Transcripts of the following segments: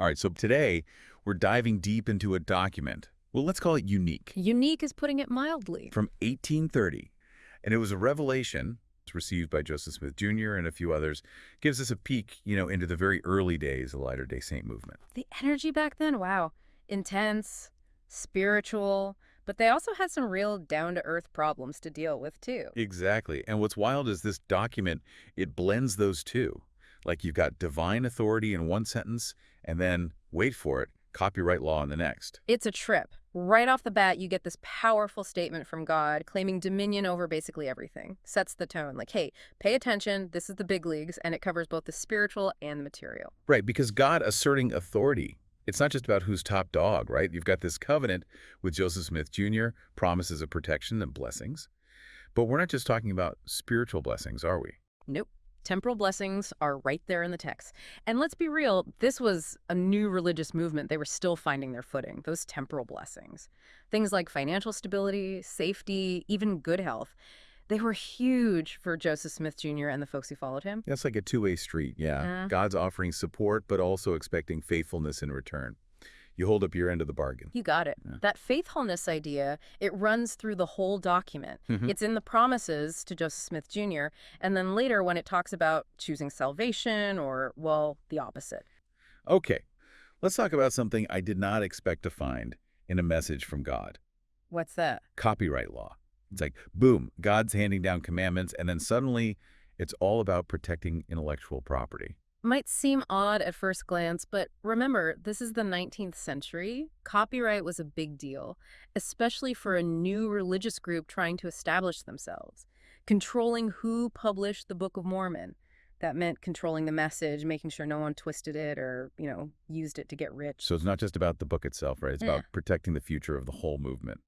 All right, so today we're diving deep into a document. Well, let's call it unique, Unique is putting it mildly. from 1830. And it was a revelation. It's received by Joseph Smith Jr. and a few others. Gives us a peek, into the very early days of the Latter-day Saint movement. The energy back then, wow. Intense, spiritual, but they also had some real down-to-earth problems to deal with, too. Exactly. And what's wild is this document, it blends those two. Like you've got divine authority in one sentence, and then, wait for it, copyright law in the next. It's a trip. Right off the bat, you get this powerful statement from God claiming dominion over basically everything. Sets the tone, like, hey, pay attention, this is the big leagues, and it covers both the spiritual and the material. Right, because God asserting authority. It's not just about who's top dog, right? You've got this covenant with Joseph Smith Jr., promises of protection and blessings. But we're not just talking about spiritual blessings, are we? Nope. Temporal blessings are right there in the text. And let's be real, this was a new religious movement. They were still finding their footing, those temporal blessings. Things like financial stability, safety, even good health. They were huge for Joseph Smith Jr. and the folks who followed him. That's like a two-way street, yeah. Uh, God's offering support, but also expecting faithfulness in return. You hold up your end of the bargain. You got it. Yeah. That faithfulness idea, it runs through the whole document. Mhm. It's in the promises to Joseph Smith Jr., and then later when it talks about choosing salvation or, well, the opposite. Okay, let's talk about something I did not expect to find in a message from God. What's that? Copyright law. It's like, boom, God's handing down commandments, and then suddenly it's all about protecting intellectual property. Might seem odd at first glance, but remember, this is the 19th century. Copyright was a big deal, especially for a new religious group trying to establish themselves. Controlling who published the Book of Mormon. That meant controlling the message, making sure no one twisted it or, used it to get rich. So it's not just about the book itself, right? It's Yeah. about protecting the future of the whole movement.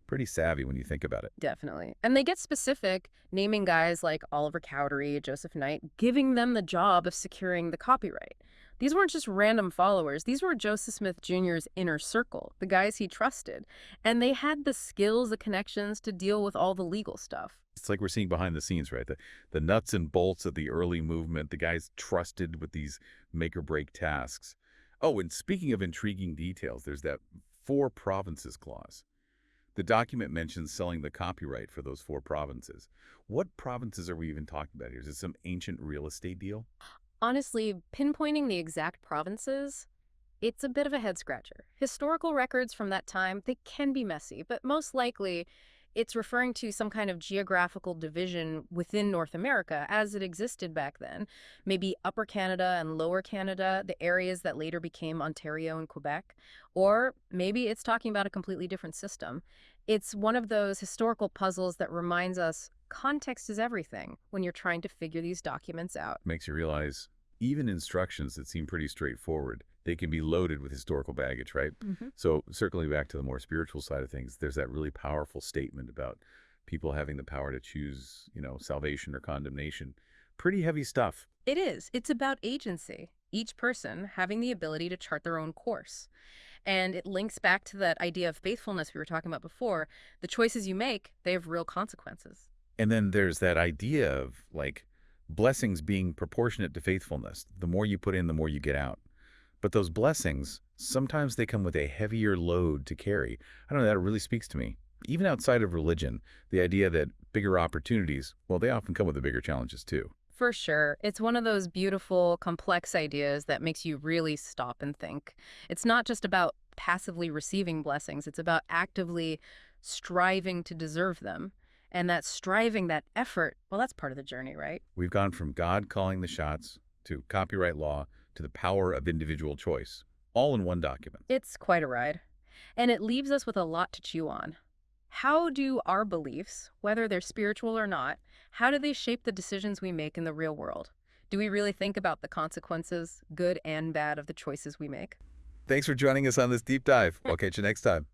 Pretty savvy when you think about it. Definitely. And they get specific, naming guys like Oliver Cowdery, Joseph Knight, giving them the job of securing the copyright. These weren't just random followers. These were Joseph Smith Jr.'s inner circle, the guys he trusted. And they had the skills, the connections to deal with all the legal stuff. It's like we're seeing behind the scenes, right? The nuts and bolts of the early movement, the guys trusted with these make-or-break tasks. Oh, and speaking of intriguing details, there's that 4 provinces clause. The document mentions selling the copyright for those 4 provinces. What provinces are we even talking about here? Is it some ancient real estate deal? Honestly, pinpointing the exact provinces, it's a bit of a head scratcher. Historical records from that time, they can be messy, but most likely it's referring to some kind of geographical division within North America as it existed back then. Maybe Upper Canada and Lower Canada, the areas that later became Ontario and Quebec. Or maybe it's talking about a completely different system. It's one of those historical puzzles that reminds us context is everything when you're trying to figure these documents out. Makes you realize even instructions that seem pretty straightforward, they can be loaded with historical baggage, right? So circling back to the more spiritual side of things, there's that really powerful statement about people having the power to choose, salvation or condemnation. Pretty heavy stuff. It is. It's about agency. Each person having the ability to chart their own course. And it links back to that idea of faithfulness we were talking about before. The choices you make, they have real consequences. And then there's that idea of like blessings being proportionate to faithfulness. The more you put in, the more you get out. But those blessings, sometimes they come with a heavier load to carry. I don't know, that really speaks to me. Even outside of religion, the idea that bigger opportunities, well, they often come with the bigger challenges too. For sure. It's one of those beautiful, complex ideas that makes you really stop and think. It's not just about passively receiving blessings. It's about actively striving to deserve them. And that striving, that effort, well, that's part of the journey, right? We've gone from God calling the shots to copyright law to the power of individual choice, all in one document. It's quite a ride. And it leaves us with a lot to chew on. How do our beliefs, whether they're spiritual or not, how do they shape the decisions we make in the real world? Do we really think about the consequences, good and bad, of the choices we make? Thanks for joining us on this deep dive. We'll catch you next time.